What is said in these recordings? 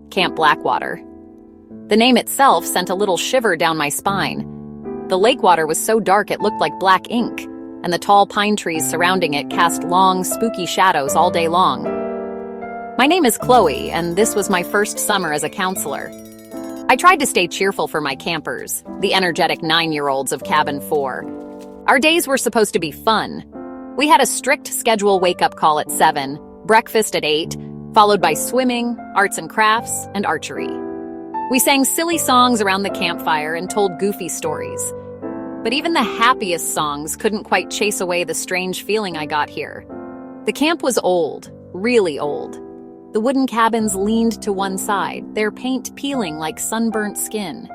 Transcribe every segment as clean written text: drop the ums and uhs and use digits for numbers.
Camp Blackwater. The name itself sent a little shiver down my spine. The lake water was so dark it looked like black ink, and the tall pine trees surrounding it cast long, spooky shadows all day long. My name is Chloe, and this was my first summer as a counselor. I tried to stay cheerful for my campers, the energetic 9-year-olds of Cabin 4. Our days were supposed to be fun. We had a strict schedule wake-up call at 7, breakfast at 8, followed by swimming, arts and crafts, and archery. We sang silly songs around the campfire and told goofy stories. But even the happiest songs couldn't quite chase away the strange feeling I got here. The camp was old, really old. The wooden cabins leaned to one side, their paint peeling like sunburnt skin.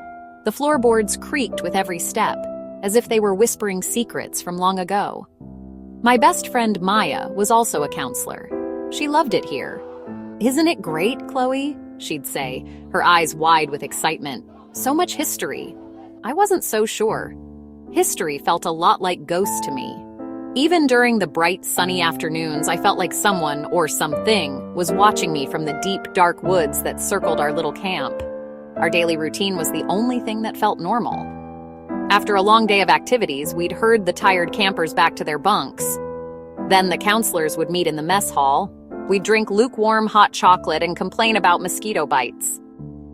The floorboards creaked with every step, as if they were whispering secrets from long ago. My best friend Maya was also a counselor. She loved it here. "Isn't it great, Chloe?" she'd say, her eyes wide with excitement. "So much history." I wasn't so sure. History felt a lot like ghosts to me. Even during the bright, sunny afternoons, I felt like someone, or something, was watching me from the deep, dark woods that circled our little camp. Our daily routine was the only thing that felt normal. After a long day of activities, we'd herd the tired campers back to their bunks. Then the counselors would meet in the mess hall. We'd drink lukewarm hot chocolate and complain about mosquito bites.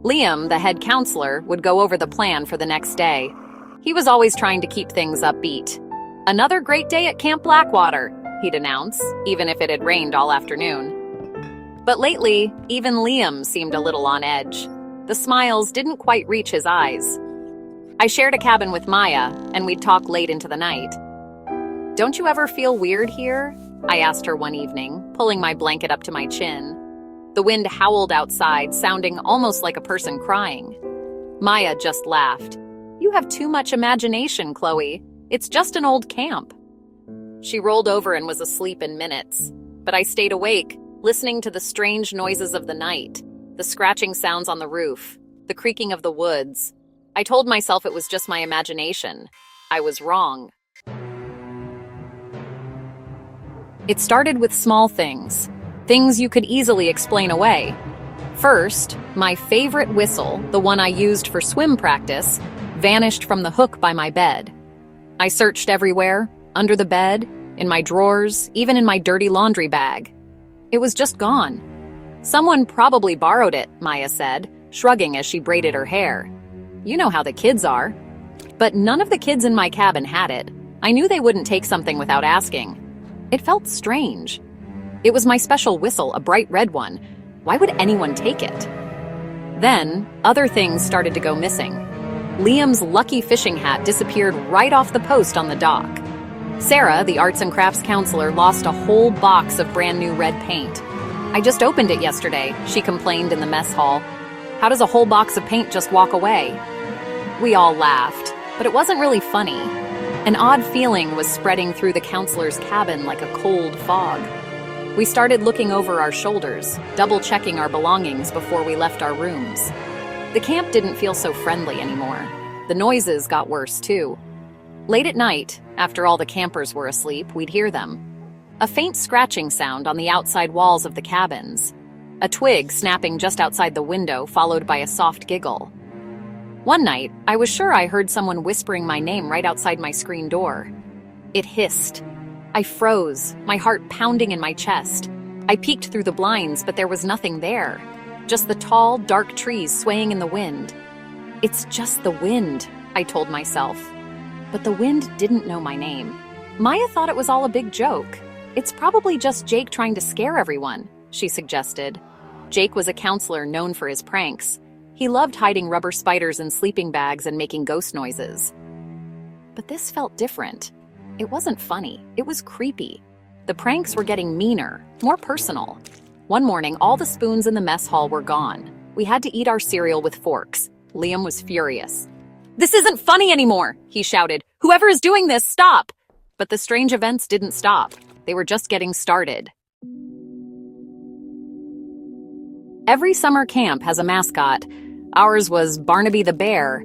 Liam, the head counselor, would go over the plan for the next day. He was always trying to keep things upbeat. "Another great day at Camp Blackwater," he'd announce, even if it had rained all afternoon. But lately, even Liam seemed a little on edge. The smiles didn't quite reach his eyes. I shared a cabin with Maya, and we'd talk late into the night. "Don't you ever feel weird here?" I asked her one evening, pulling my blanket up to my chin. The wind howled outside, sounding almost like a person crying. Maya just laughed. "You have too much imagination, Chloe. It's just an old camp." She rolled over and was asleep in minutes, but I stayed awake, listening to the strange noises of the night, the scratching sounds on the roof, the creaking of the woods. I told myself it was just my imagination. I was wrong. It started with small things you could easily explain away. First, my favorite whistle, the one I used for swim practice, vanished from the hook by my bed. I searched everywhere, under the bed, in my drawers, even in my dirty laundry bag. It was just gone. "Someone probably borrowed it," Maya said, shrugging as she braided her hair. "You know how the kids are." But none of the kids in my cabin had it. I knew they wouldn't take something without asking. It felt strange. It was my special whistle, a bright red one. Why would anyone take it? Then, other things started to go missing. Liam's lucky fishing hat disappeared right off the post on the dock. Sarah, the arts and crafts counselor, lost a whole box of brand new red paint. "I just opened it yesterday," she complained in the mess hall. "How does a whole box of paint just walk away?" We all laughed, but it wasn't really funny. An odd feeling was spreading through the counselor's cabin like a cold fog. We started looking over our shoulders, double-checking our belongings before we left our rooms. The camp didn't feel so friendly anymore. The noises got worse, too. Late at night, after all the campers were asleep, we'd hear them. A faint scratching sound on the outside walls of the cabins. A twig snapping just outside the window, followed by a soft giggle. One night, I was sure I heard someone whispering my name right outside my screen door. It hissed. I froze, my heart pounding in my chest. I peeked through the blinds, but there was nothing there. Just the tall, dark trees swaying in the wind. "It's just the wind," I told myself. But the wind didn't know my name. Maya thought it was all a big joke. "It's probably just Jake trying to scare everyone," she suggested. Jake was a counselor known for his pranks. He loved hiding rubber spiders in sleeping bags and making ghost noises. But this felt different. It wasn't funny. It was creepy. The pranks were getting meaner, more personal. One morning, all the spoons in the mess hall were gone. We had to eat our cereal with forks. Liam was furious. "This isn't funny anymore," he shouted. "Whoever is doing this, stop!" But the strange events didn't stop. They were just getting started. Every summer camp has a mascot. Ours was Barnaby the bear.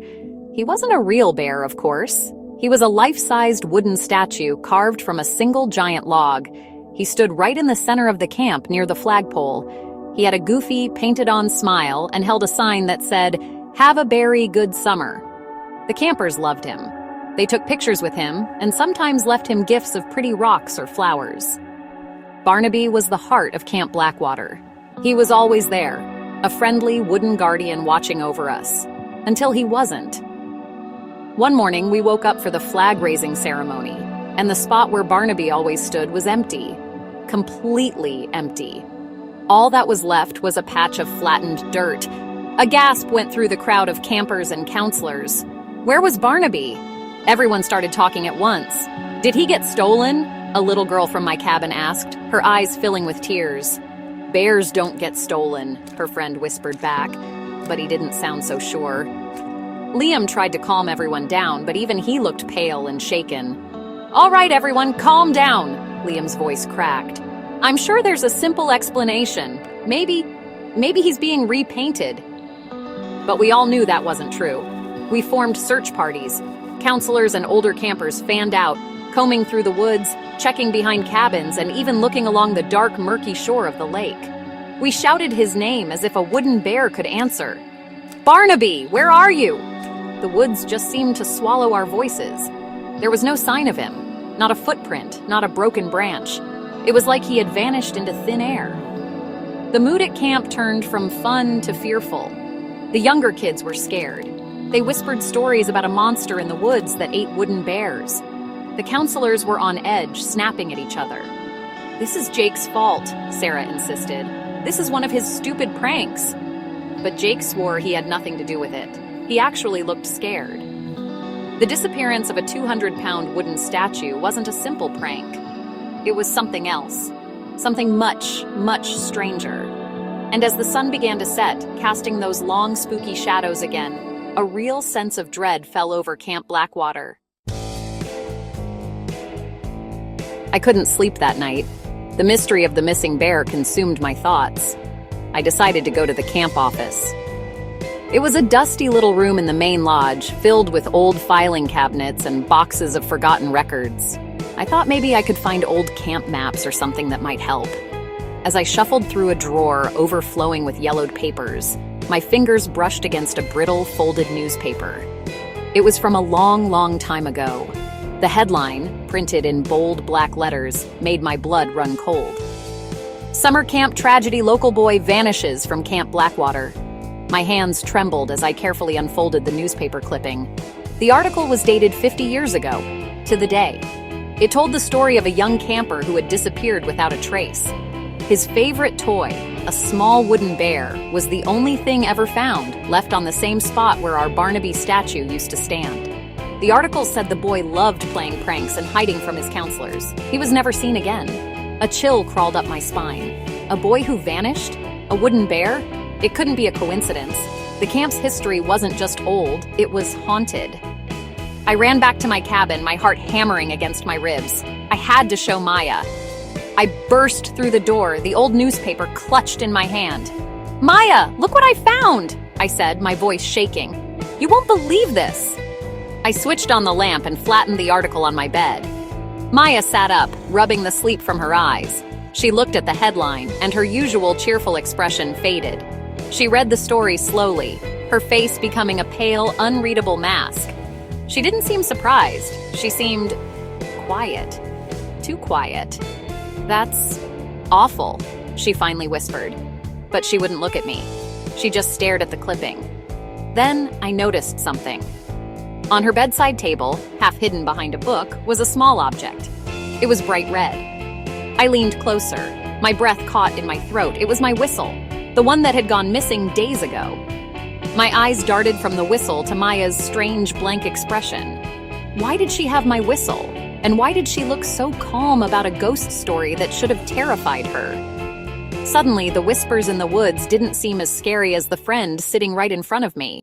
He wasn't a real bear, of course. He was a life-sized wooden statue carved from a single giant log. He stood right in the center of the camp near the flagpole. He had a goofy, painted-on smile and held a sign that said, "Have a berry good summer." The campers loved him. They took pictures with him and sometimes left him gifts of pretty rocks or flowers. Barnaby was the heart of Camp Blackwater. He was always there, a friendly wooden guardian watching over us, until he wasn't. One morning, we woke up for the flag-raising ceremony, and the spot where Barnaby always stood was empty. Completely empty. All that was left was a patch of flattened dirt. A gasp went through the crowd of campers and counselors. Where was Barnaby? Everyone started talking at once. Did he get stolen? A little girl from my cabin asked, her eyes filling with tears. Bears don't get stolen, her friend whispered back, but he didn't sound so sure. Liam tried to calm everyone down, but even he looked pale and shaken. "All right, everyone, calm down," Liam's voice cracked. "I'm sure there's a simple explanation. Maybe he's being repainted." But we all knew that wasn't true. We formed search parties. Counselors and older campers fanned out, combing through the woods, checking behind cabins, and even looking along the dark, murky shore of the lake. We shouted his name as if a wooden bear could answer. "Barnaby, where are you?" The woods just seemed to swallow our voices. There was no sign of him, not a footprint, not a broken branch. It was like he had vanished into thin air. The mood at camp turned from fun to fearful. The younger kids were scared. They whispered stories about a monster in the woods that ate wooden bears. The counselors were on edge, snapping at each other. "This is Jake's fault," Sarah insisted. "This is one of his stupid pranks." But Jake swore he had nothing to do with it. He actually looked scared. The disappearance of a 200-pound wooden statue wasn't a simple prank. It was something else. Something much, much stranger. And as the sun began to set, casting those long, spooky shadows again, a real sense of dread fell over Camp Blackwater. I couldn't sleep that night. The mystery of the missing bear consumed my thoughts. I decided to go to the camp office. It was a dusty little room in the main lodge, filled with old filing cabinets and boxes of forgotten records. I thought maybe I could find old camp maps or something that might help. As I shuffled through a drawer overflowing with yellowed papers, my fingers brushed against a brittle, folded newspaper. It was from a long, long time ago. The headline, printed in bold black letters, made my blood run cold. "Summer camp tragedy, local boy vanishes from Camp Blackwater." My hands trembled as I carefully unfolded the newspaper clipping. The article was dated 50 years ago, to the day. It told the story of a young camper who had disappeared without a trace. His favorite toy, a small wooden bear, was the only thing ever found, left on the same spot where our Barnaby statue used to stand. The article said the boy loved playing pranks and hiding from his counselors. He was never seen again. A chill crawled up my spine. A boy who vanished? A wooden bear? It couldn't be a coincidence. The camp's history wasn't just old, it was haunted. I ran back to my cabin, my heart hammering against my ribs. I had to show Maya. I burst through the door, the old newspaper clutched in my hand. "Maya, look what I found!" I said, my voice shaking. "You won't believe this!" I switched on the lamp and flattened the article on my bed. Maya sat up, rubbing the sleep from her eyes. She looked at the headline, and her usual cheerful expression faded. She read the story slowly, her face becoming a pale, unreadable mask. She didn't seem surprised. She seemed quiet. Too quiet. "That's awful," she finally whispered. But she wouldn't look at me. She just stared at the clipping. Then I noticed something. On her bedside table, half hidden behind a book, was a small object. It was bright red. I leaned closer. My breath caught in my throat. It was my whistle, the one that had gone missing days ago. My eyes darted from the whistle to Maya's strange, blank expression. Why did she have my whistle? And why did she look so calm about a ghost story that should have terrified her? Suddenly, the whispers in the woods didn't seem as scary as the friend sitting right in front of me.